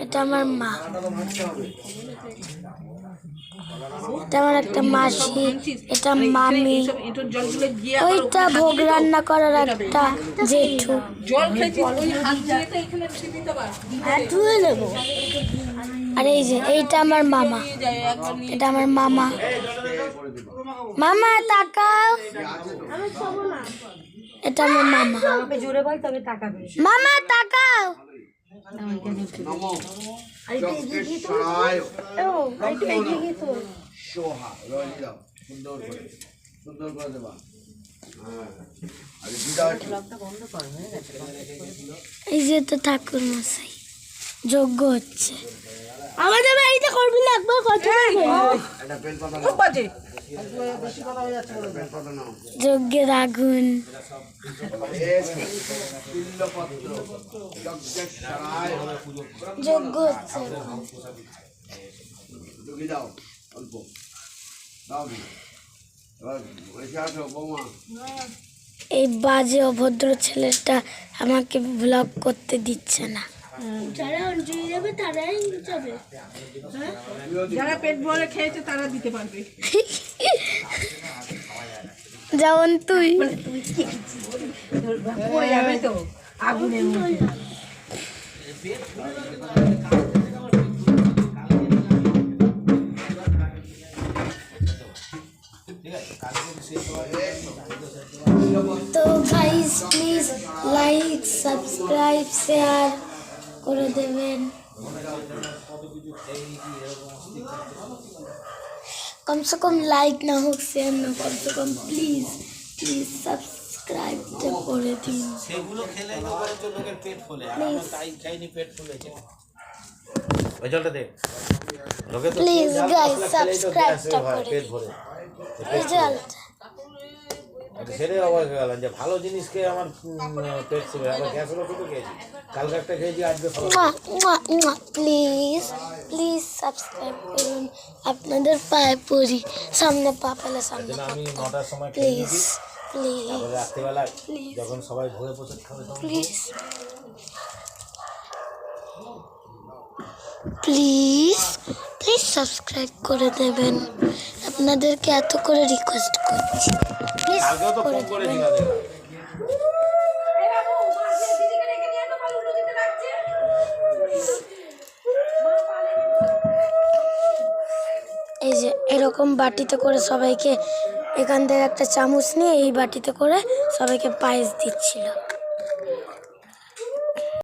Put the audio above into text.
এটা আমার মা, এটা আমার একটা মাসি, এটা মামি, ওইটা ভোগ রান্না করার একটা জেঠু। আর এই যে এইটা আমার মামা, এটা আমার মামা। মামা তাকাও, এটা আমার মামা। মামা তাকাও। এই যে তো ঠাকুর মশাই যজ্ঞ হচ্ছে আমাদের বাড়িতে। করবি না একবার কথা যজ্ঞের আগুন। যজ্ঞ হচ্ছে। এই বাজে অভদ্র ছেলেটা আমাকে ব্লগ করতে দিচ্ছে না। যারা অঞ্জলি দেবে তারাই যাবে, যারা পেট ভরে খেয়েছে তারা দিতে পারবে। যেমন তুই পড়ে যাবে তো আগুনের মধ্যে। তো guys please like subscribe share করে দেবেন। कम से कम लाइक ना हो शेयर ना कम से कम प्लीज प्लीज सब्सक्राइब तो করে দিন। সেগুলো খেলে লোকের পেট ফুলে, আর আমরা তাই খাইনি পেট ফুলেছে। ওই জলটা দে লোকে তো প্লিজ গাইস সাবস্ক্রাইব তো করে পেট ভরে রেজাল্ট। এটা সেটাই অবাক হয়ে গেলাম যে ভালো জিনিস খেয়ে আমার পেট ফুলে। আবার গ্যাস হলো তো খেয়েছি, কালকে একটা খেয়েছি, আজকে প্লিজ প্লিজ সাবস্ক্রাইব করুন, আপনাদের পায়ে পড়ি, সামনে পা পেলে সামনে আমি 9টার সময় প্লিজ প্লিজ রাত্রিবেলা যখন সবাই ভোরে প্রসাদ খাবে তখন প্লিজ প্লিজ প্লিজ সাবস্ক্রাইব করে দেবেন, আপনাদেরকে এত করে রিকোয়েস্ট করছি প্লিজ কালকেও তো ফোন করেছি তাদের। এই যে এরকম বাটিতে করে সবাইকে, এখান থেকে একটা চামচ নিয়ে এই বাটিতে করে সবাইকে পায়েস দিচ্ছিল।